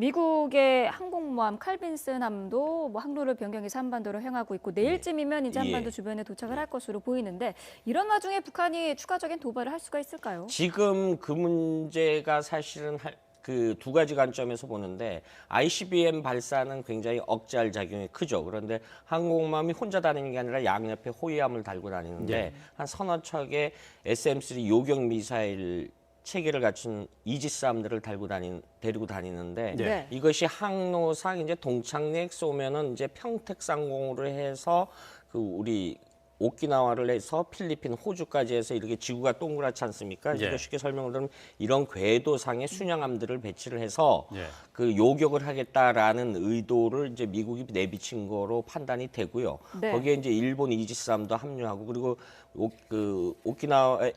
미국의 항공모함 칼빈슨함도 뭐 항로를 변경해서 한반도로 향하고 있고 내일쯤이면 이제 한반도 주변에 도착을 할 것으로 보이는데 이런 와중에 북한이 추가적인 도발을 할 수가 있을까요? 지금 그 문제가 사실은 그 두 가지 관점에서 보는데 ICBM 발사는 굉장히 억제할 작용이 크죠. 그런데 항공모함이 혼자 다니는 게 아니라 양옆에 호위함을 달고 다니는데 한 서너 척의 SM-3 요격 미사일 체계를 갖춘 이지스함들을 데리고 다니는데 이것이 항로상 이제 동창내에 쏘면은 이제 평택상공으로 해서 그 우리 오키나와를 해서 필리핀, 호주까지 해서 이렇게 지구가 동그랗지 않습니까? 이거 쉽게 설명을 드리면 이런 궤도상의 순양함들을 배치를 해서 그 요격을 하겠다라는 의도를 이제 미국이 내비친 거로 판단이 되고요. 거기에 이제 일본 이지스함도 합류하고 그리고 오키나와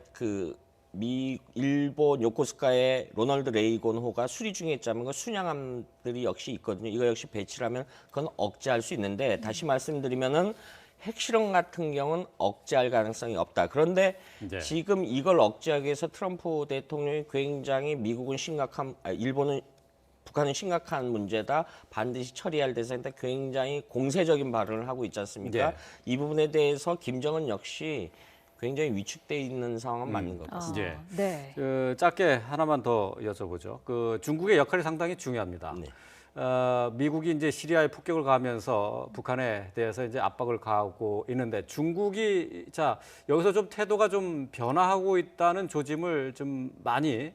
일본 요코스카의 로널드 레이건호가 수리 중에 있자면 그 순양함들이 역시 있거든요. 이거 역시 배치를 하면 그건 억제할 수 있는데 다시 말씀드리면은 핵실험 같은 경우는 억제할 가능성이 없다. 그런데 지금 이걸 억제하기 위해서 트럼프 대통령이 굉장히 일본은 북한은 심각한 문제다. 반드시 처리할 대상이다. 굉장히 공세적인 발언을 하고 있지 않습니까? 이 부분에 대해서 김정은 역시 굉장히 위축돼 있는 상황은 맞는 것 같습니다. 짧게 하나만 더 여쭤보죠. 그 중국의 역할이 상당히 중요합니다. 미국이 이제 시리아에 폭격을 가하면서 북한에 대해서 이제 압박을 가하고 있는데 중국이 여기서 좀 태도가 좀 변화하고 있다는 조짐을 좀 많이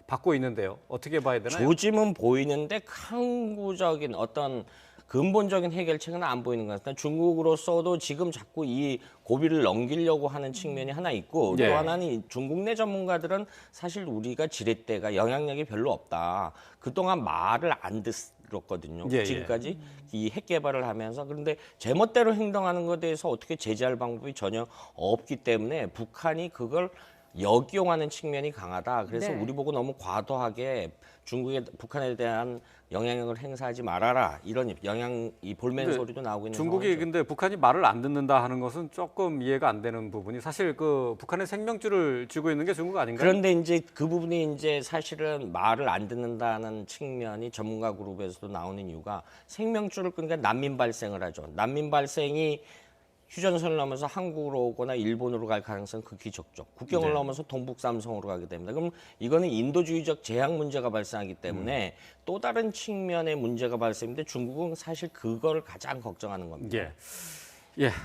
받고 있는데요. 어떻게 봐야 되나요? 조짐은 보이는데 항구적인 어떤 근본적인 해결책은 안 보이는 것 같습니다. 중국으로서도 지금 자꾸 이 고비를 넘기려고 하는 측면이 하나 있고 또 하나는 중국 내 전문가들은 사실 우리가 지렛대가 영향력이 별로 없다. 그동안 말을 안 들었거든요. 지금까지 이 핵 개발을 하면서. 그런데 제멋대로 행동하는 것에 대해서 어떻게 제재할 방법이 전혀 없기 때문에 북한이 그걸 역이용하는 측면이 강하다. 그래서 우리 보고 너무 과도하게 북한에 대한 영향력을 행사하지 말아라. 이런 이 볼멘 소리도 나오고 있는 중국이 상황이죠. 근데 북한이 말을 안 듣는다 하는 것은 조금 이해가 안 되는 부분이 사실 그 북한의 생명줄을 쥐고 있는 게 중국 아닌가요? 그런데 이제 그 부분이 이제 사실은 말을 안 듣는다는 측면이 전문가 그룹에서도 나오는 이유가 생명줄을 끊으니까 난민 발생을 하죠. 난민 발생이 휴전선을 넘어서 한국으로 오거나 일본으로 갈 가능성은 극히 적죠. 국경을 넘어서 동북 삼성으로 가게 됩니다. 그럼 이거는 인도주의적 재앙 문제가 발생하기 때문에 또 다른 측면의 문제가 발생인데 중국은 사실 그걸 가장 걱정하는 겁니다.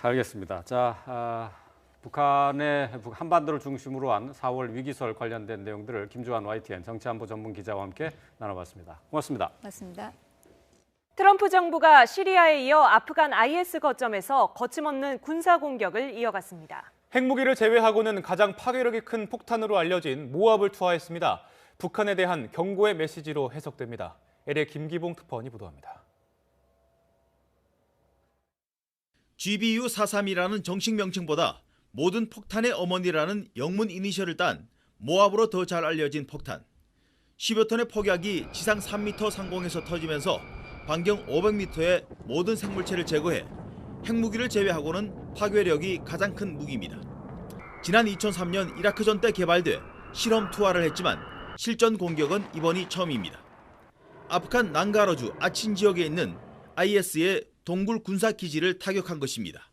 알겠습니다. 북한의 한반도를 중심으로 한 4월 위기설 관련된 내용들을 김주환 YTN 정치안보 전문 기자와 함께 나눠봤습니다. 고맙습니다. 맞습니다. 트럼프 정부가 시리아에 이어 아프간 IS 거점에서 거침없는 군사 공격을 이어갔습니다. 핵무기를 제외하고는 가장 파괴력이 큰 폭탄으로 알려진 모압을 투하했습니다. 북한에 대한 경고의 메시지로 해석됩니다. LA 김기봉 특파원이 보도합니다. GBU-43이라는 정식 명칭보다 모든 폭탄의 어머니라는 영문 이니셜을 딴 모압으로 더 잘 알려진 폭탄. 10여 톤의 폭약이 지상 3m 상공에서 터지면서 반경 500m의 모든 생물체를 제거해 핵무기를 제외하고는 파괴력이 가장 큰 무기입니다. 지난 2003년 이라크전 때 개발돼 실험 투하를 했지만 실전 공격은 이번이 처음입니다. 아프간 난가러주 아친 지역에 있는 IS의 동굴 군사 기지를 타격한 것입니다.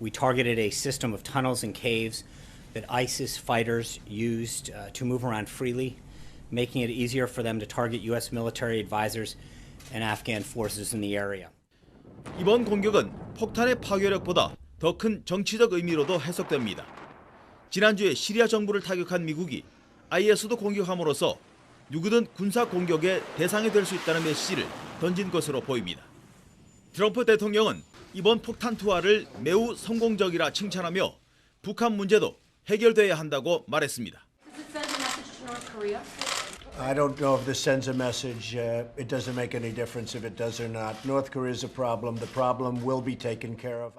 We targeted a system of tunnels and caves that ISIS fighters used to move around freely, making it easier for them to target U.S. military advisors and Afghan forces in the area. 이번 공격은 폭탄의 파괴력보다 더 큰 정치적 의미로도 해석됩니다. 지난주에 시리아 정부를 타격한 미국이 IS도 공격함으로써 누구든 군사 공격의 대상이 될 수 있다는 메시지를 던진 것으로 보입니다. 트럼프 대통령은 이번 폭탄 투하를 매우 성공적이라 칭찬하며 북한 문제도 해결돼야 한다고 말했습니다. I don't know if this sends a message. It doesn't make any difference if it does or not. North Korea is a problem. The problem will be taken care of.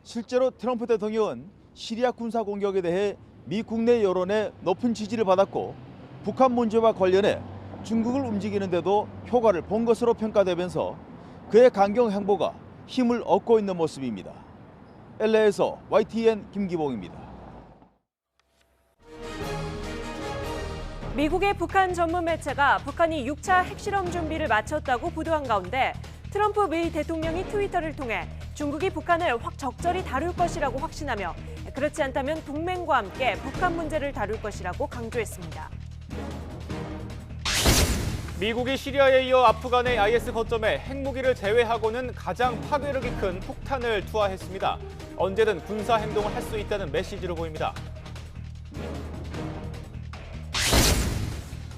실제로 트럼프 대통령은 시리아 군사 공격에 대해 미 국내 여론의 높은 지지를 받았고 북한 문제와 관련해 중국을 움직이는데도 효과를 본 것으로 평가되면서 그의 강경 행보가 힘을 얻고 있는 모습입니다. LA에서 YTN 김기봉입니다. 미국의 북한 전문 매체가 북한이 6차 핵실험 준비를 마쳤다고 보도한 가운데 트럼프 미 대통령이 트위터를 통해 중국이 북한을 적절히 다룰 것이라고 확신하며 그렇지 않다면 동맹과 함께 북한 문제를 다룰 것이라고 강조했습니다. 미국이 시리아에 이어 아프간의 IS 거점에 핵무기를 제외하고는 가장 파괴력이 큰 폭탄을 투하했습니다. 언제든 군사 행동을 할 수 있다는 메시지로 보입니다.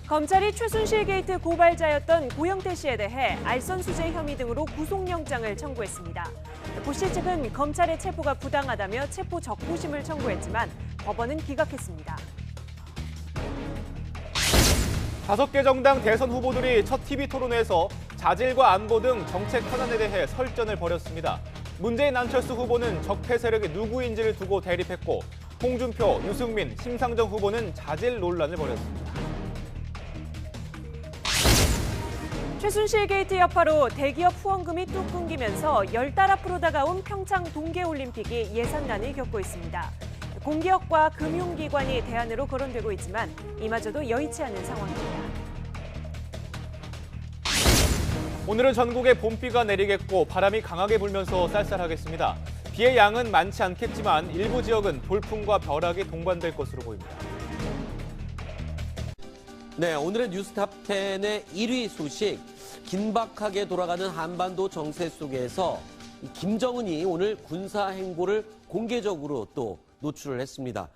검찰이 최순실 게이트 고발자였던 고영태 씨에 대해 알선수재 혐의 등으로 구속영장을 청구했습니다. 고 씨 측은 검찰의 체포가 부당하다며 체포 적부심을 청구했지만 법원은 기각했습니다. 5개 정당 대선 후보들이 첫 TV 토론회에서 자질과 안보 등 정책 현안에 대해 설전을 벌였습니다. 문재인 안철수 후보는 적폐 세력이 누구인지를 두고 대립했고 홍준표, 유승민, 심상정 후보는 자질 논란을 벌였습니다. 최순실 게이트 여파로 대기업 후원금이 뚝 끊기면서 10달 앞으로 다가온 평창 동계올림픽이 예산난을 겪고 있습니다. 공기업과 금융기관이 대안으로 거론되고 있지만 이마저도 여의치 않은 상황입니다. 오늘은 전국에 봄비가 내리겠고 바람이 강하게 불면서 쌀쌀하겠습니다. 비의 양은 많지 않겠지만 일부 지역은 돌풍과 벼락이 동반될 것으로 보입니다. 네, 오늘의 뉴스탑 10의 1위 소식. 긴박하게 돌아가는 한반도 정세 속에서 김정은이 오늘 군사 행보를 공개적으로 또 노출을 했습니다.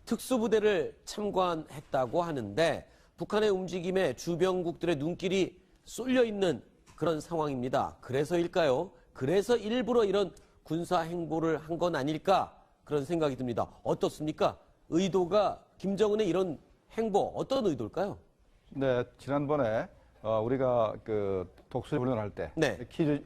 특수부대를 참관했다고 하는데 북한의 움직임에 주변국들의 눈길이 쏠려 있는 그런 상황입니다. 그래서일까요? 그래서 일부러 이런 군사 행보를 한 건 아닐까? 그런 생각이 듭니다. 어떻습니까? 의도가 김정은의 이런 행보 어떤 의도일까요? 네, 지난번에 우리가 그 독수리 훈련할 때, 네.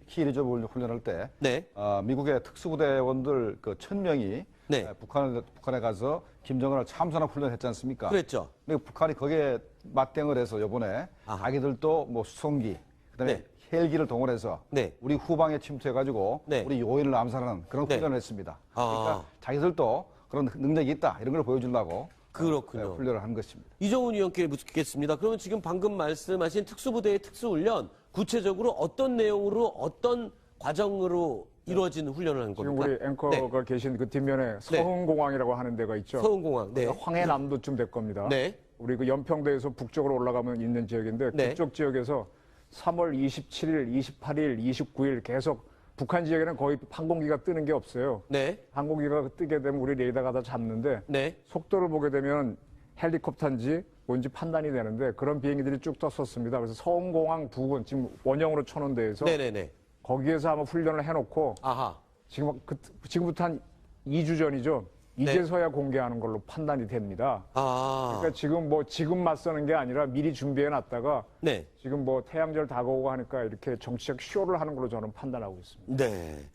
키리조브 훈련할 때, 네. 미국의 특수부대원들 그 1000명이 네. 북한에 가서 김정은을 참선하고 훈련했지 않습니까? 그랬죠. 근데 북한이 거기에 맞대응을 해서 이번에 자기들도 뭐 수송기, 그다음에 네. 헬기를 동원해서 네. 우리 후방에 침투해가지고 네. 우리 요인을 암살하는 그런 네. 훈련을 했습니다. 그러니까 자기들도 그런 능력이 있다 이런 걸 보여주려고 그렇군요. 훈련을 한 것입니다. 이정훈 의원께 묻겠습니다. 그러면 지금 방금 말씀하신 특수부대의 특수훈련 구체적으로 어떤 내용으로 어떤 과정으로 이루어진 훈련을 한 지금 겁니까? 우리 앵커가 계신 그 뒷면에 서흥공항이라고 하는 데가 있죠. 서흥공항. 네. 황해남도쯤 될 겁니다. 네. 우리 그 연평도에서 북쪽으로 올라가면 있는 지역인데 네. 그쪽 지역에서 3월 27일, 28일, 29일 계속 북한 지역에는 거의 항공기가 뜨는 게 없어요. 네. 항공기가 뜨게 되면 우리 레이더가 다 잡는데 네. 속도를 보게 되면 헬리콥터인지 뭔지 판단이 되는데 그런 비행기들이 쭉 떴었습니다. 그래서 서흥공항 부근 지금 원형으로 쳐놓은 데에서 네네네. 거기에서 아마 훈련을 해놓고 아하. 지금부터 한 2주 전이죠. 이제서야 공개하는 걸로 판단이 됩니다. 그러니까 지금 맞서는 게 아니라 미리 준비해 놨다가 네. 지금 뭐 태양절 다가오고 하니까 이렇게 정치적 쇼를 하는 걸로 저는 판단하고 있습니다. 네.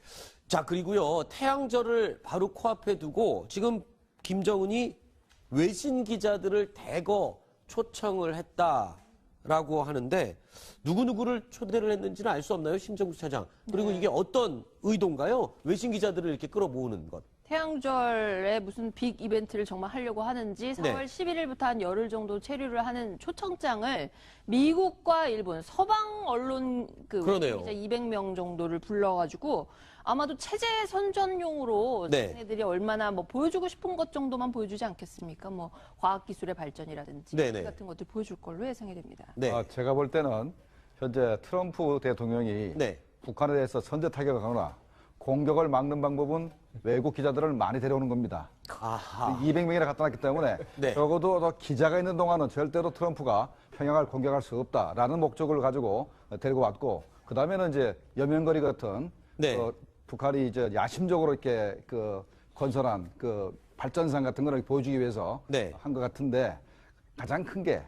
자, 그리고요. 태양절을 바로 코앞에 두고 지금 김정은이 외신 기자들을 대거 초청을 했다라고 하는데 누구누구를 초대를 했는지는 알 수 없나요? 심정국 차장. 그리고 이게 어떤 의도인가요? 외신 기자들을 이렇게 끌어모으는 것. 태양절에 무슨 빅 이벤트를 정말 하려고 하는지 4월 11일부터 한 열흘 정도 체류를 하는 초청장을 미국과 일본 서방 언론 그러네요. 기자 200명 정도를 불러가지고 아마도 체제 선전용으로 자기네들이 얼마나 뭐 보여주고 싶은 것 정도만 보여주지 않겠습니까? 뭐 과학기술의 발전이라든지 같은 것들 보여줄 걸로 예상이 됩니다. 네. 제가 볼 때는 현재 트럼프 대통령이 북한에 대해서 선제 타격을 하거나 공격을 막는 방법은 외국 기자들을 많이 데려오는 겁니다. 200명이나 갖다 놨기 때문에 적어도 더 기자가 있는 동안은 절대로 트럼프가 평양을 공격할 수 없다라는 목적을 가지고 데리고 왔고 그 다음에는 이제 여명거리 같은 북한이 이제 야심적으로 이렇게 그 건설한 그 발전상 같은 걸 보여주기 위해서 한 것 같은데 가장 큰 게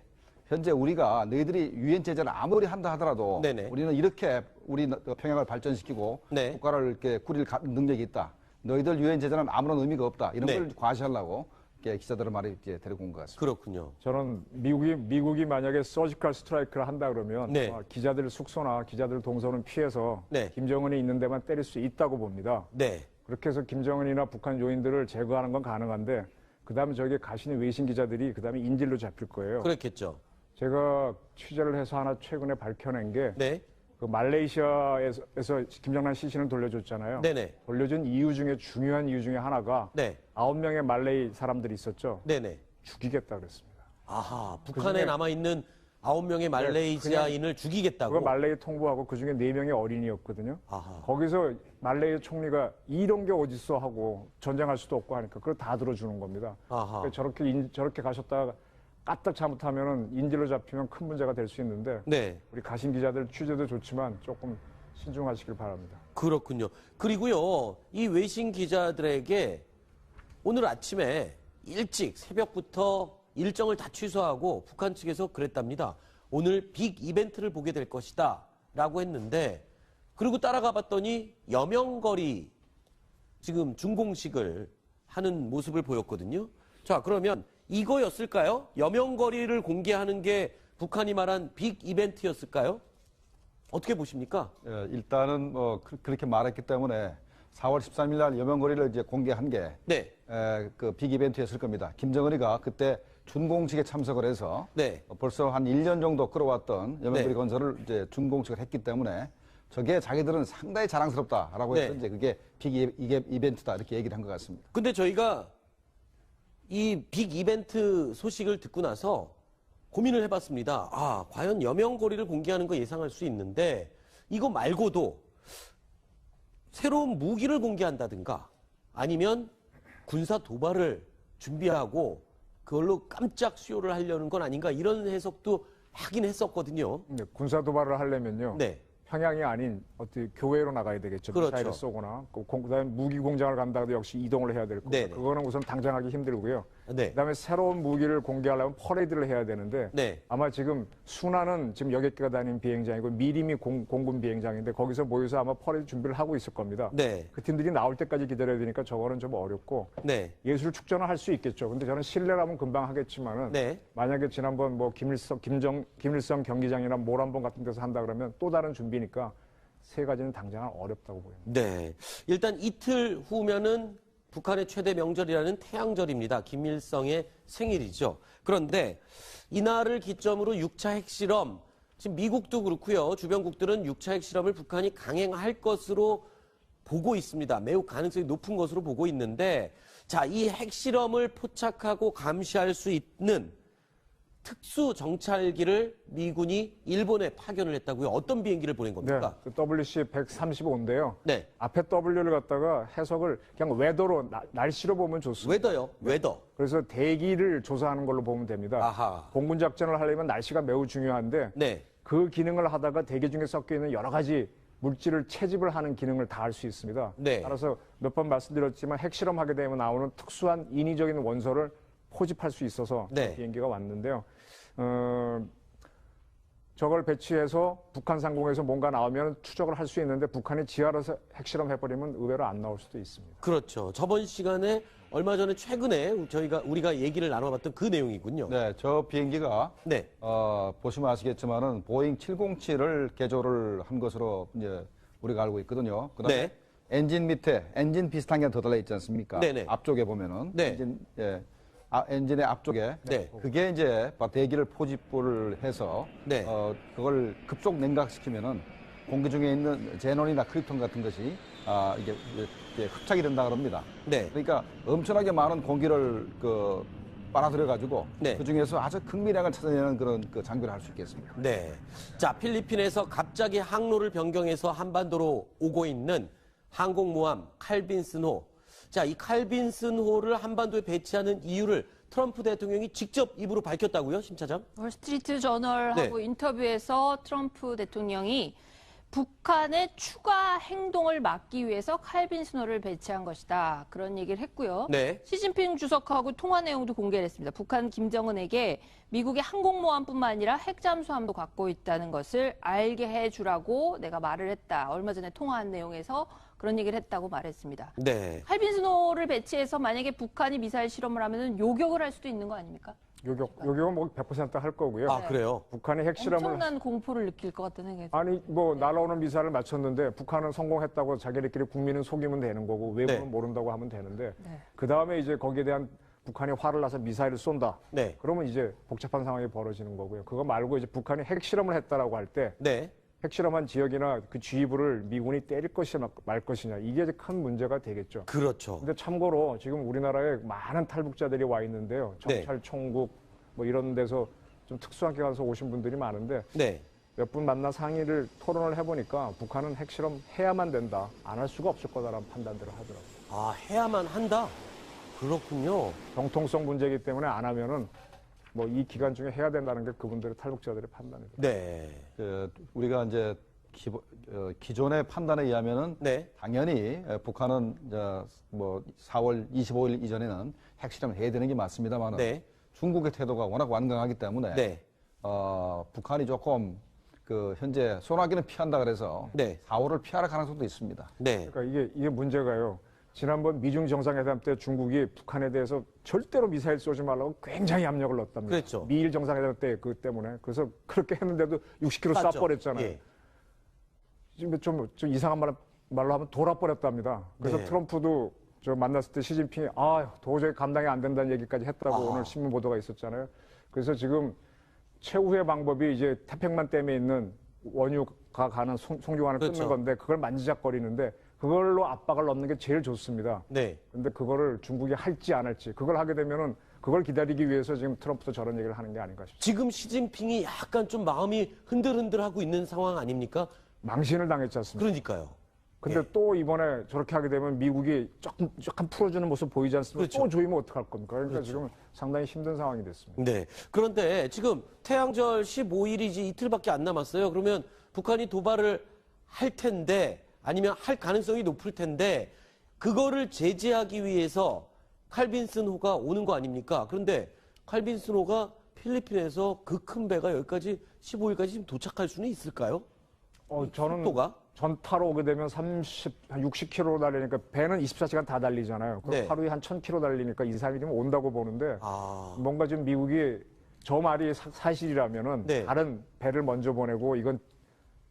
현재 우리가 너희들이 유엔 제재를 아무리 한다 하더라도 우리는 이렇게 우리 평양을 발전시키고 국가를 이렇게 꾸릴 능력이 있다. 너희들 유엔 제재는 아무런 의미가 없다. 이런 걸 과시하려고 기자들을 많이 이제 데리고 온 것 같습니다. 그렇군요. 저는 미국이 만약에 서지컬 스트라이크를 한다 그러면 기자들 숙소나 기자들 동선은 피해서 김정은이 있는 데만 때릴 수 있다고 봅니다. 그렇게 해서 김정은이나 북한 요인들을 제거하는 건 가능한데 그다음에 저기 가시는 외신 기자들이 그다음에 인질로 잡힐 거예요. 그렇겠죠. 제가 취재를 해서 하나 최근에 밝혀낸 게 네. 그 말레이시아에서 김정남 CC는 돌려줬잖아요. 네네. 돌려준 이유 중에 중요한 이유 중에 하나가 네. 9명의 말레이 사람들이 있었죠. 네네. 죽이겠다 그랬습니다. 아하, 북한에 남아있는 9명의 말레이시아인을 죽이겠다고. 그거 말레이 통보하고 그중에 4명이 어린이였거든요. 아하. 거기서 말레이 총리가 이런 게 어딨어 하고 전쟁할 수도 없고 하니까 그걸 다 들어주는 겁니다. 아하. 그러니까 저렇게 가셨다가 까딱 잘못하면은 인질로 잡히면 큰 문제가 될 수 있는데 네. 우리 가신 기자들 취재도 좋지만 조금 신중하시길 바랍니다. 그렇군요. 그리고요, 이 외신 기자들에게 오늘 아침에 일찍 새벽부터 일정을 다 취소하고 북한 측에서 그랬답니다. 오늘 빅 이벤트를 보게 될 것이다 라고 했는데, 그리고 따라가 봤더니 여명거리 지금 준공식을 하는 모습을 보였거든요. 자, 그러면 이거였을까요? 여명거리를 공개하는 게 북한이 말한 빅 이벤트였을까요? 어떻게 보십니까? 예, 일단은 그렇게 말했기 때문에 4월 13일 날 여명거리를 이제 공개한 게 네. 그 빅 이벤트였을 겁니다. 김정은이가 그때 준공식에 참석을 해서 네. 벌써 한 1년 정도 끌어왔던 여명거리 네. 건설을 이제 준공식을 했기 때문에 저게 자기들은 상당히 자랑스럽다라고 해서 네. 이제 그게 빅 이벤트다 이렇게 얘기를 한 것 같습니다. 근데 저희가 이 빅 이벤트 소식을 듣고 나서 고민을 해봤습니다. 아, 과연 여명거리를 공개하는 거 예상할 수 있는데 이거 말고도 새로운 무기를 공개한다든가 아니면 군사 도발을 준비하고 그걸로 깜짝 쇼를 하려는 건 아닌가 이런 해석도 하긴 했었거든요. 네, 군사 도발을 하려면요. 네. 평양이 아닌 어떻게 교외로 나가야 되겠죠. 그렇죠. 미사일을 쏘거나 그다음에 무기 공장을 간다고 역시 이동을 해야 될 거고 네네. 그거는 우선 당장하기 힘들고요. 네. 그다음에 새로운 무기를 공개하려면 퍼레이드를 해야 되는데 네. 아마 지금 순화는 지금 여객 기가 다니는 비행장이고 미림이 공군 비행장인데 거기서 모여서 아마 퍼레이드 준비를 하고 있을 겁니다. 네. 그 팀들이 나올 때까지 기다려야 되니까 저거는 좀 어렵고 네. 예술 축전을 할 수 있겠죠. 근데 저는 실내라면 금방 하겠지만은 네. 만약에 지난번 뭐 김일성 경기장이나 모란봉 같은 데서 한다 그러면 또 다른 준비니까 세 가지는 당장은 어렵다고 보입니다. 네. 일단 이틀 후면은 북한의 최대 명절이라는 태양절입니다. 김일성의 생일이죠. 그런데 이날을 기점으로 6차 핵실험, 지금 미국도 그렇고요. 주변국들은 6차 핵실험을 북한이 강행할 것으로 보고 있습니다. 매우 가능성이 높은 것으로 보고 있는데, 자, 이 핵실험을 포착하고 감시할 수 있는 특수 정찰기를 미군이 일본에 파견을 했다고요. 어떤 비행기를 보낸 겁니까? 네, 그 WC-135인데요. 네. 앞에 W를 갖다가 해석을 그냥 웨더로 날씨로 보면 좋습니다. 웨더요? 웨더. 그래서 대기를 조사하는 걸로 보면 됩니다. 아하. 공군 작전을 하려면 날씨가 매우 중요한데 네. 그 기능을 하다가 대기 중에 섞여 있는 여러 가지 물질을 채집을 하는 기능을 다 할 수 있습니다. 네. 따라서 몇 번 말씀드렸지만 핵실험하게 되면 나오는 특수한 인위적인 원소를 포집할 수 있어서 네. 비행기가 왔는데요. 저걸 배치해서 북한 상공에서 뭔가 나오면 추적을 할 수 있는데 북한이 지하로서 핵실험 해버리면 의외로 안 나올 수도 있습니다. 그렇죠. 저번 시간에 얼마 전에 최근에 우리가 얘기를 나눠봤던 그 내용이군요. 네, 저 비행기가 네. 보시면 아시겠지만은 보잉 707을 개조를 한 것으로 이제 우리가 알고 있거든요. 그다음에 네. 엔진 밑에 엔진 비슷한 게 더 달려 있지 않습니까? 네네. 앞쪽에 보면은 네. 엔진의 앞쪽에 네. 그게 이제 대기를 포집을 해서 네. 그걸 급속 냉각시키면은 공기 중에 있는 제논이나 크립톤 같은 것이 이게 흡착이 된다 그럽니다. 네. 그러니까 엄청나게 많은 공기를 빨아들여 가지고 네. 그 중에서 아주 극미량을 찾아내는 그런 장비를 할 수 있겠습니다. 네. 자, 필리핀에서 갑자기 항로를 변경해서 한반도로 오고 있는 항공모함 칼빈슨호. 자, 이 칼빈슨호를 한반도에 배치하는 이유를 트럼프 대통령이 직접 입으로 밝혔다고요, 심 차장? 월스트리트 저널하고 네. 인터뷰에서 트럼프 대통령이 북한의 추가 행동을 막기 위해서 칼빈슨호를 배치한 것이다. 그런 얘기를 했고요. 네. 시진핑 주석하고 통화 내용도 공개를 했습니다. 북한 김정은에게 미국의 항공모함뿐만 아니라 핵잠수함도 갖고 있다는 것을 알게 해주라고 내가 말을 했다. 얼마 전에 통화한 내용에서 그런 얘기를 했다고 말했습니다. 네. 칼빈슨호를 배치해서 만약에 북한이 미사일 실험을 하면 요격을 할 수도 있는 거 아닙니까? 요격은 뭐 100% 할 거고요. 아, 그래요? 북한이 핵실험을 엄청난 공포를 느낄 것 같다는 생각이 아니 뭐 날아오는 미사일을 맞췄는데 북한은 성공했다고 자기네끼리 국민은 속이면 되는 거고 외부는 네. 모른다고 하면 되는데 네. 그 다음에 이제 거기에 대한 북한이 화를 나서 미사일을 쏜다. 네. 그러면 이제 복잡한 상황이 벌어지는 거고요. 그거 말고 이제 북한이 핵실험을 했다라고 할 때 네. 핵실험한 지역이나 그 지휘부를 미군이 때릴 것이냐 말 것이냐 이게 이제 큰 문제가 되겠죠. 그렇죠. 근데 참고로 지금 우리나라에 많은 탈북자들이 와 있는데요. 정찰 총국 뭐 이런 데서 좀 특수한 기관에서 오신 분들이 많은데 네. 몇 분 만나 상의를 토론을 해보니까 북한은 핵실험 해야만 된다. 안 할 수가 없을 거다라는 판단들을 하더라고요. 아, 해야만 한다? 그렇군요. 정통성 문제이기 때문에 안 하면은 뭐 이 기간 중에 해야 된다는 게 그분들의 탈북자들의 판단이죠. 네. 우리가 이제 기존의 판단에 의하면은 네. 당연히 북한은 뭐 4월 25일 이전에는 핵실험을 해야 되는 게 맞습니다만은 네. 중국의 태도가 워낙 완강하기 때문에 네. 북한이 조금 그 현재 소나기는 피한다 그래서 네. 4월을 피할 가능성도 있습니다. 네. 그러니까 이게 문제가요. 지난번 미중 정상회담 때 중국이 북한에 대해서 절대로 미사일 쏘지 말라고 굉장히 압력을 넣었답니다. 그랬죠. 미일 정상회담 때 그 때문에. 그래서 그렇게 했는데도 60km 쐈죠. 쏴버렸잖아요. 예. 지금 좀 이상한 말로 하면 돌아버렸답니다. 그래서 네. 트럼프도 저 만났을 때 시진핑이 도저히 감당이 안 된다는 얘기까지 했다고 오늘 신문 보도가 있었잖아요. 그래서 지금 최후의 방법이 이제 태평만 댐에 있는 원유가 가는 송유관을 그렇죠. 끊는 건데 그걸 만지작거리는데 그걸로 압박을 넣는 게 제일 좋습니다. 네. 근데 그거를 중국이 할지 안 할지 그걸 하게 되면은 그걸 기다리기 위해서 지금 트럼프도 저런 얘기를 하는 게 아닌가 싶습니다. 지금 시진핑이 약간 좀 마음이 흔들흔들하고 있는 상황 아닙니까? 망신을 당했지 않습니까? 그러니까요. 근데 예. 또 이번에 저렇게 하게 되면 미국이 조금 풀어주는 모습 보이지 않습니까? 그렇죠. 또 조이면 어떡할 겁니까? 그러니까 그렇죠. 지금 상당히 힘든 상황이 됐습니다. 네. 그런데 지금 태양절 15일이지 이틀밖에 안 남았어요. 그러면 북한이 도발을 할 텐데 아니면 할 가능성이 높을 텐데 그거를 제재하기 위해서 칼빈슨 호가 오는 거 아닙니까? 그런데 칼빈슨 호가 필리핀에서 그 큰 배가 여기까지 15일까지 지금 도착할 수는 있을까요? 저는 속도가? 전 타러 오게 되면 한 60km 달리니까 배는 24시간 다 달리잖아요. 그럼 네. 하루에 한 1000km 달리니까 2, 3일이면 온다고 보는데 아. 뭔가 지금 미국이 저 말이 사실이라면은 네. 다른 배를 먼저 보내고 이건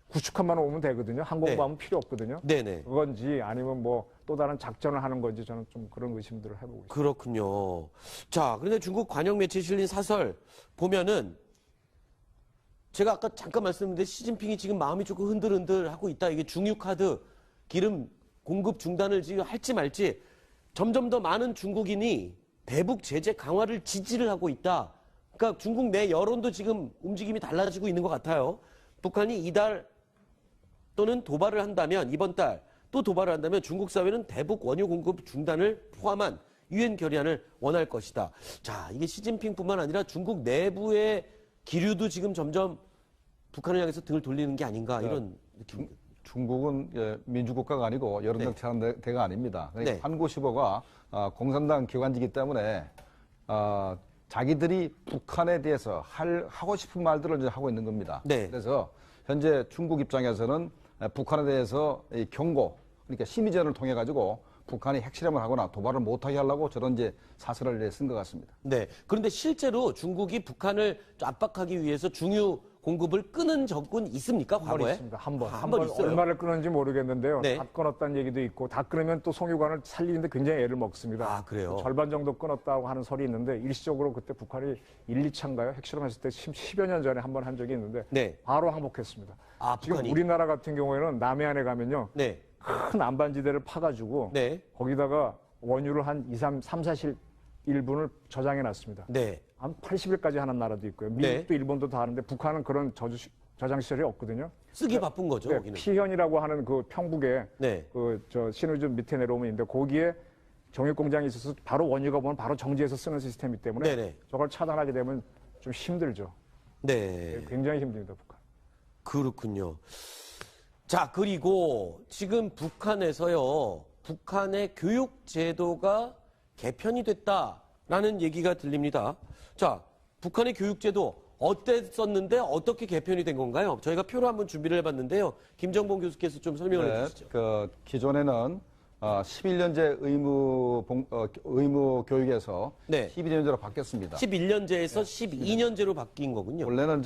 구축함만 오면 되거든요. 항공모함은 필요 없거든요. 네네. 그건지 아니면 뭐 또 다른 작전을 하는 건지 저는 좀 그런 의심들을 해보고 있습니다. 그렇군요. 자, 그런데 중국 관영 매체에 실린 사설 보면은 제가 아까 잠깐 말씀드렸는데 시진핑이 지금 마음이 조금 흔들흔들하고 있다. 이게 중유카드 기름 공급 중단을 지금 할지 말지 점점 더 많은 중국인이 대북 제재 강화를 지지를 하고 있다. 그러니까 중국 내 여론도 지금 움직임이 달라지고 있는 것 같아요. 북한이 이달 또는 도발을 한다면 이번 달 또 도발을 한다면 중국 사회는 대북 원유 공급 중단을 포함한 유엔 결의안을 원할 것이다. 자, 이게 시진핑뿐만 아니라 중국 내부의 기류도 지금 점점 북한을 향해서 등을 돌리는 게 아닌가 이런 느낌. 중국은 민주국가가 아니고 여론정 태한 대가 아닙니다. 그러니까 네. 환구시보가 공산당 기관지기 때문에 자기들이 북한에 대해서 하고 싶은 말들을 이제 하고 있는 겁니다. 네. 그래서 현재 중국 입장에서는 북한에 대해서 이 경고, 그러니까 심의전을 통해 가지고 북한이 핵실험을 하거나 도발을 못하게 하려고 저런 이제 사설을 쓴 것 같습니다. 네. 그런데 실제로 중국이 북한을 압박하기 위해서 중유 공급을 끊은 적은 있습니까? 한 번 과거에? 있습니다. 한 번. 한 번 있어요. 얼마를 끊었는지 모르겠는데요. 네. 다 끊었다는 얘기도 있고 다 끊으면 또 송유관을 살리는데 굉장히 애를 먹습니다. 아, 그래요? 절반 정도 끊었다고 하는 설이 있는데 일시적으로 그때 북한이 1, 2차인가요? 핵실험했을 때 10여 년 전에 한 번 한 적이 있는데 네. 바로 항복했습니다. 아, 지금 북한이? 우리나라 같은 경우에는 남해안에 가면요. 네. 큰 안반지대를 파가지고 네. 거기다가 원유를 한 3, 4실 1분을 저장해 놨습니다. 네. 한 80일까지 하는 나라도 있고요. 미국도 일본도 다 하는데 북한은 그런 저장 시설이 없거든요. 쓰기 바쁜 거죠, 네, 여기는. 피현이라고 하는 그 평북에 네. 신의준 밑에 내려오면 있는데 거기에 정육 공장이 있어서 바로 원유가 보면 바로 정지해서 쓰는 시스템이기 때문에 네네. 저걸 차단하게 되면 좀 힘들죠. 네. 굉장히 힘듭니다, 북한. 그렇군요. 자, 그리고 지금 북한에서요, 북한의 교육 제도가 개편이 됐다라는 얘기가 들립니다. 자, 북한의 교육 제도 어땠었는데 어떻게 개편이 된 건가요? 저희가 표로 한번 준비를 해봤는데요. 김정봉 교수께서 좀 설명을 해주시죠. 기존에는 11년제 의무 교육에서 네. 12년제로 바뀌었습니다. 11년제에서 12년제로 바뀐 거군요. 원래는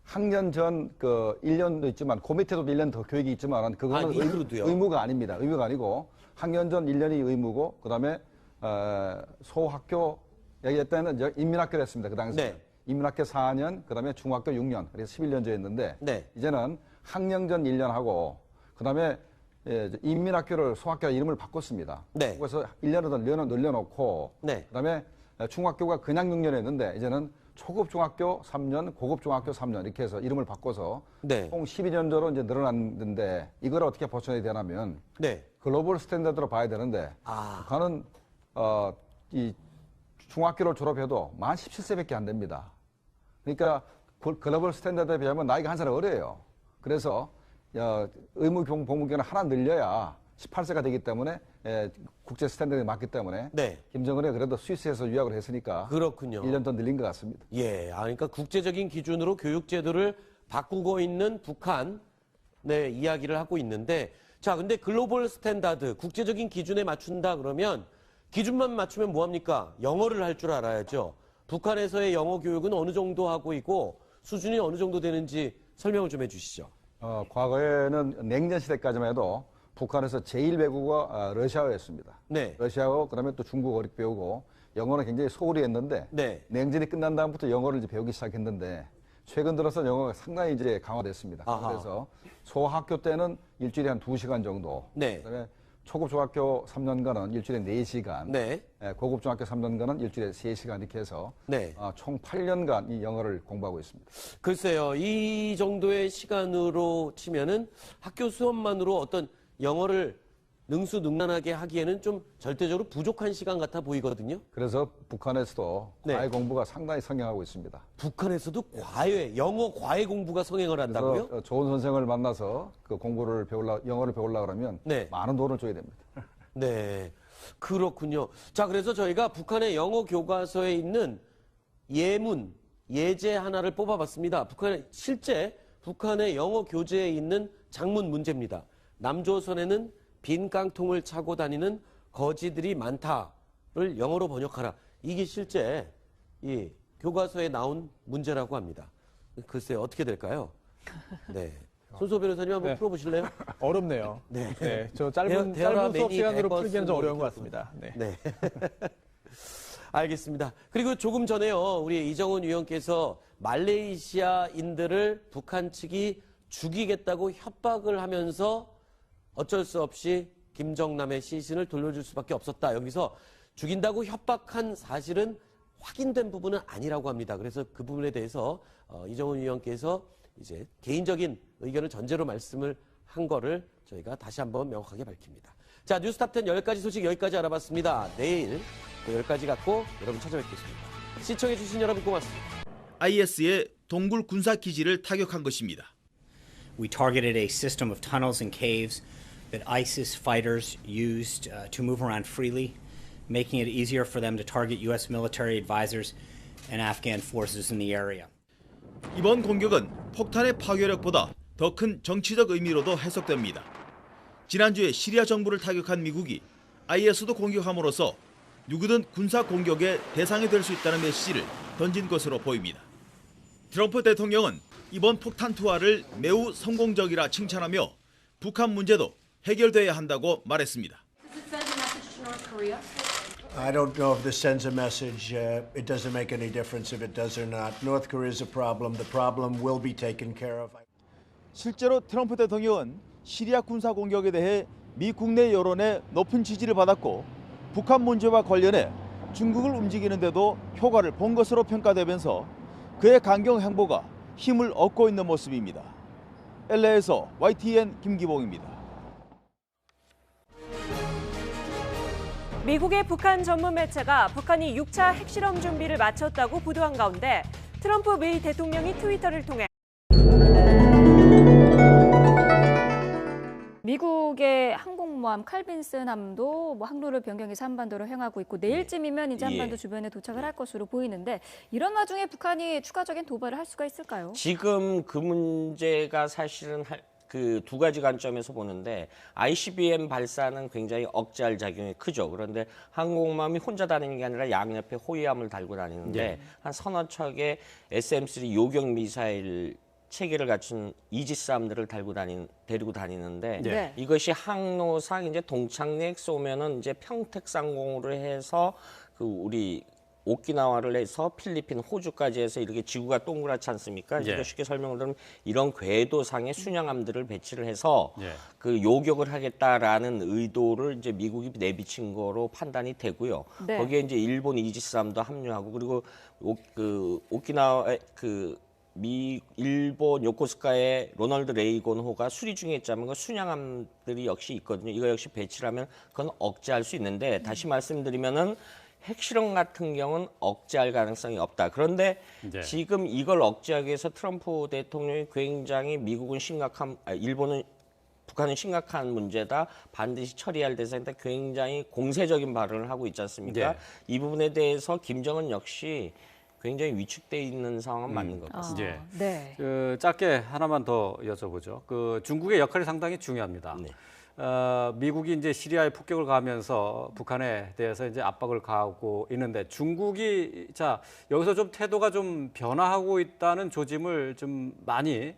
학년 전 1년도 있지만 그 밑에도 1년 더 교육이 있지만 그거는 이후로도요? 의무가 아닙니다. 의무가 아니고 학년 전 1년이 의무고 그다음에 소학교 얘기했다는 인민학교를 했습니다. 그 당시에. 네. 인민학교 4년, 그다음에 중학교 6년, 그래서 11년제였는데 네. 이제는 학령전 1년 하고 그다음에 인민학교를 소학교 이름을 바꿨습니다. 네. 그래서 1년을 더 늘려놓고 네. 그다음에 중학교가 그냥 6년이었는데 이제는 초급 중학교 3년, 고급 중학교 3년 이렇게 해서 이름을 바꿔서 네. 총 12년제로 이제 늘어났는데 이걸 어떻게 보완해야 되냐면 네. 글로벌 스탠다드로 봐야 되는데 북한은 이 중학교를 졸업해도 만 17세밖에 안 됩니다. 그러니까 글로벌 스탠다드에 비하면 나이가 한 살 어려요. 그래서 의무 복무기간을 하나 늘려야 18세가 되기 때문에 국제 스탠다드에 맞기 때문에 네. 김정은이 그래도 스위스에서 유학을 했으니까 그렇군요. 1년 더 늘린 것 같습니다. 예, 그러니까 국제적인 기준으로 교육 제도를 바꾸고 있는 북한 네, 이야기를 하고 있는데 자, 근데 글로벌 스탠다드, 국제적인 기준에 맞춘다 그러면 기준만 맞추면 뭐합니까? 영어를 할 줄 알아야죠. 북한에서의 영어 교육은 어느 정도 하고 있고 수준이 어느 정도 되는지 설명을 좀 해주시죠. 과거에는 냉전 시대까지만 해도 북한에서 제일 외국어가 러시아어였습니다. 네. 러시아어, 그다음에 또 중국어 배우고 영어는 굉장히 소홀히 했는데 네. 냉전이 끝난 다음부터 영어를 이제 배우기 시작했는데 최근 들어서 영어가 상당히 이제 강화됐습니다. 아하. 그래서 소학교 때는 일주일에 한 2시간 정도. 네. 그다음에 초급 중학교 3년간은 일주일에 4시간. 네. 고급 중학교 3년간은 일주일에 3시간 이렇게 해서 네. 총 8년간 이 영어를 공부하고 있습니다. 글쎄요, 이 정도의 시간으로 치면은 학교 수업만으로 어떤 영어를 능수능란하게 하기에는 좀 절대적으로 부족한 시간 같아 보이거든요. 그래서 북한에서도 네. 과외 공부가 상당히 성행하고 있습니다. 북한에서도 영어 과외 공부가 성행을 한다고요? 그래서 좋은 선생을 만나서 그 영어를 배우려고 그러면 네. 많은 돈을 줘야 됩니다. 네, 그렇군요. 자, 그래서 저희가 북한의 영어 교과서에 있는 예제 하나를 뽑아봤습니다. 실제 북한의 영어 교재에 있는 장문 문제입니다. 남조선에는 빈 깡통을 차고 다니는 거지들이 많다를 영어로 번역하라. 이게 실제 이 교과서에 나온 문제라고 합니다. 글쎄요, 어떻게 될까요? 네. 손소 변호사님 한번 풀어보실래요? 어렵네요. 네. 네, 저 짧은 수업 시간으로 풀기는 좀 어려운 것 같습니다. 네. 네. 알겠습니다. 그리고 조금 전에요, 우리 이정훈 위원께서 말레이시아인들을 북한 측이 죽이겠다고 협박을 하면서 어쩔 수 없이 김정남의 시신을 돌려줄 수밖에 없었다. 여기서 죽인다고 협박한 사실은 확인된 부분은 아니라고 합니다. 그래서 그 부분에 대해서 이정훈 위원께서 이제 개인적인 의견을 전제로 말씀을 한 거를 저희가 다시 한번 명확하게 밝힙니다. 자, 뉴스탑10 10가지 소식 여기까지 알아봤습니다. 내일 또 10가지 갖고 여러분 찾아뵙겠습니다. 시청해주신 여러분 고맙습니다. IS의 동굴 군사 기지를 타격한 것입니다. We targeted a system of tunnels and caves that ISIS fighters used to move around freely, making it easier for them to target U.S. military advisors and Afghan forces in the area. 이번 공격은 폭탄의 파괴력보다 더 큰 정치적 의미로도 해석됩니다. 지난주에 시리아 정부를 타격한 미국이 IS도 공격함으로써 누구든 군사 공격의 대상이 될 수 있다는 메시지를 던진 것으로 보입니다. 트럼프 대통령은 이번 폭탄 투하를 매우 성공적이라 칭찬하며 북한 문제도 해결돼야 한다고 말했습니다. I don't know if this sends a message. It doesn't make any difference if it does or not. North Korea is a problem. The problem will be taken care of. 실제로 트럼프 대통령은 시리아 군사 공격에 대해 미 국내 여론의 높은 지지를 받았고 북한 문제와 관련해 중국을 움직이는데도 효과를 본 것으로 평가되면서 그의 강경 행보가 힘을 얻고 있는 모습입니다. LA에서 YTN 김기봉입니다. 미국의 북한 전문 매체가 북한이 6차 핵실험 준비를 마쳤다고 보도한 가운데 트럼프 미 대통령이 트위터를 통해 미국의 항공모함 칼빈슨함도 항로를 변경해서 한반도로 향하고 있고 내일쯤이면 이제 한반도 주변에 도착을 할 것으로 보이는데 이런 와중에 북한이 추가적인 도발을 할 수가 있을까요? 지금 그 문제가 사실은 그 두 가지 관점에서 보는데 ICBM 발사는 굉장히 억제할 작용이 크죠. 그런데 항공모함이 혼자 다니는 게 아니라 양옆에 호위함을 달고 다니는데 한 서너 척의 SM-3 요격 미사일 체계를 갖춘 이지스함들을 데리고 다니는데 네. 이것이 항로상 이제 동창렉 쏘면은 이제 평택상공으로 해서 그 우리 오키나와를 해서 필리핀, 호주까지 해서 이렇게 지구가 동그랗지 않습니까? 예. 이거 쉽게 설명을 드리면 이런 궤도상의 순양함들을 배치를 해서 예. 그 요격을 하겠다라는 의도를 이제 미국이 내비친 거로 판단이 되고요. 네. 거기에 이제 일본 이지스함도 합류하고 그리고 오키나와 일본 요코스카의 로널드 레이건호가 수리 중에 있자면 그 순양함들이 역시 있거든요. 이거 역시 배치를 하면 그건 억제할 수 있는데 다시 말씀드리면은 핵실험 같은 경우는 억제할 가능성이 없다. 그런데 네. 지금 이걸 억제하기 위해서 트럼프 대통령이 굉장히 북한은 심각한 문제다. 반드시 처리할 대상이다. 굉장히 공세적인 발언을 하고 있지 않습니까? 네. 이 부분에 대해서 김정은 역시 굉장히 위축돼 있는 상황은 맞는 것 같습니다. 예. 네. 짧게 하나만 더 여쭤보죠. 그 중국의 역할이 상당히 중요합니다. 네. 미국이 이제 시리아에 폭격을 가하면서 북한에 대해서 이제 압박을 가하고 있는데 중국이 여기서 좀 태도가 좀 변화하고 있다는 조짐을 좀 많이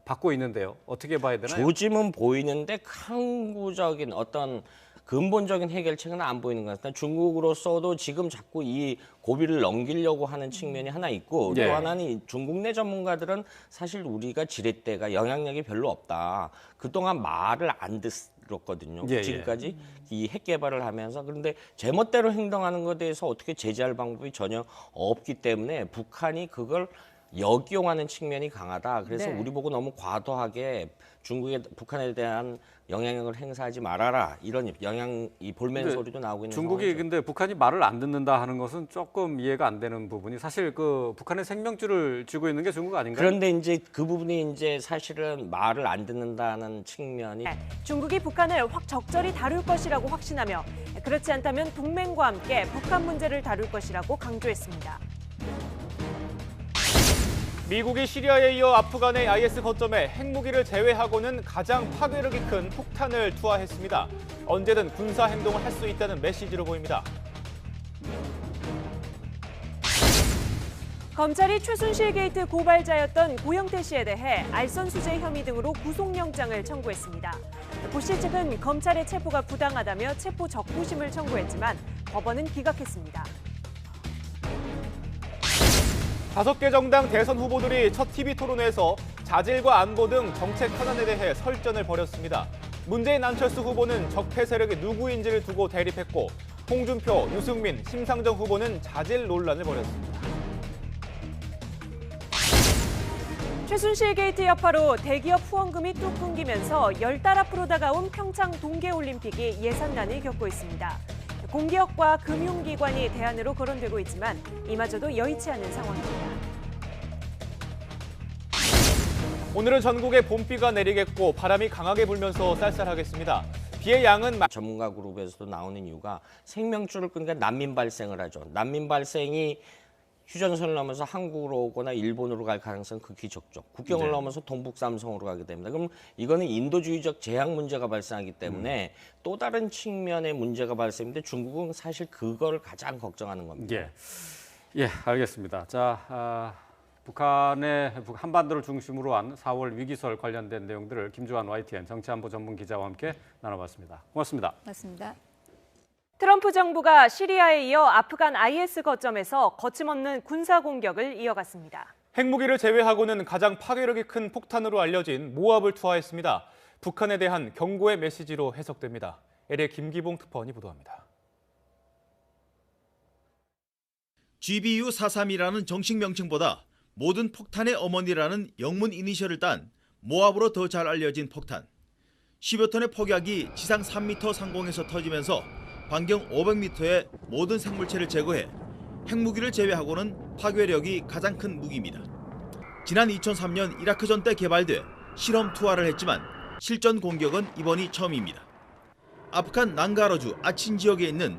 받고 있는데요. 어떻게 봐야 되나요? 조짐은 보이는데 항구적인 어떤 근본적인 해결책은 안 보이는 것 같습니다. 중국으로서도 지금 자꾸 이 고비를 넘기려고 하는 측면이 하나 있고 네. 또 하나는 중국 내 전문가들은 사실 우리가 지렛대가 영향력이 별로 없다. 그동안 말을 안 들었거든요. 예, 예. 지금까지 이 핵 개발을 하면서 그런데 제멋대로 행동하는 것에 대해서 어떻게 제재할 방법이 전혀 없기 때문에 북한이 그걸 역이용하는 측면이 강하다. 그래서 네. 우리 보고 너무 과도하게 북한에 대한 영향력을 행사하지 말아라. 이런 이 볼멘 소리도 나오고 있는 중국이 상황이죠. 근데 북한이 말을 안 듣는다 하는 것은 조금 이해가 안 되는 부분이 사실 그 북한의 생명줄을 쥐고 있는 게 중국 아닌가요? 그런데 이제 그 부분이 이제 사실은 말을 안 듣는다는 측면이 중국이 북한을 확 적절히 다룰 것이라고 확신하며 그렇지 않다면 동맹과 함께 북한 문제를 다룰 것이라고 강조했습니다. 미국이 시리아에 이어 아프간의 IS 거점에 핵무기를 제외하고는 가장 파괴력이 큰 폭탄을 투하했습니다. 언제든 군사 행동을 할 수 있다는 메시지로 보입니다. 검찰이 최순실 게이트 고발자였던 고영태 씨에 대해 알선수재 혐의 등으로 구속영장을 청구했습니다. 고 씨 측은 검찰의 체포가 부당하다며 체포 적부심을 청구했지만 법원은 기각했습니다. 5개 정당 대선 후보들이 첫 TV 토론회에서 자질과 안보 등 정책 현안에 대해 설전을 벌였습니다. 문재인 안철수 후보는 적폐 세력이 누구인지를 두고 대립했고 홍준표, 유승민, 심상정 후보는 자질 논란을 벌였습니다. 최순실 게이트 여파로 대기업 후원금이 뚝 끊기면서 10달 앞으로 다가온 평창 동계올림픽이 예산난을 겪고 있습니다. 공기업과 금융기관이 대안으로 거론되고 있지만 이마저도 여의치 않은 상황입니다. 오늘은 전국에 봄비가 내리겠고 바람이 강하게 불면서 쌀쌀하겠습니다. 비의 양은 전문가 그룹에서도 나오는 이유가 생명줄을 끊으니까 난민 발생을 하죠. 난민 발생이 휴전선을 넘어서 한국으로 오거나 일본으로 갈 가능성은 극히 적죠. 국경을 넘어서 동북 삼성으로 가게 됩니다. 그럼 이거는 인도주의적 재앙 문제가 발생하기 때문에 또 다른 측면의 문제가 발생인데 중국은 사실 그걸 가장 걱정하는 겁니다. 예, 알겠습니다. 북한의 한반도를 중심으로 한 4월 위기설 관련된 내용들을 김주환 YTN 정치안보 전문 기자와 함께 나눠봤습니다. 고맙습니다. 맞습니다. 트럼프 정부가 시리아에 이어 아프간 IS 거점에서 거침없는 군사 공격을 이어갔습니다. 핵무기를 제외하고는 가장 파괴력이 큰 폭탄으로 알려진 모압을 투하했습니다. 북한에 대한 경고의 메시지로 해석됩니다. LA 김기봉 특파원이 보도합니다. GBU-43이라는 정식 명칭보다 모든 폭탄의 어머니라는 영문 이니셜을 딴 모압으로 더 잘 알려진 폭탄. 10여 톤의 폭약이 지상 3m 상공에서 터지면서 반경 500m의 모든 생물체를 제거해 핵무기를 제외하고는 파괴력이 가장 큰 무기입니다. 지난 2003년 이라크전 때 개발돼 실험 투하를 했지만 실전 공격은 이번이 처음입니다. 아프간 난가러주 아친 지역에 있는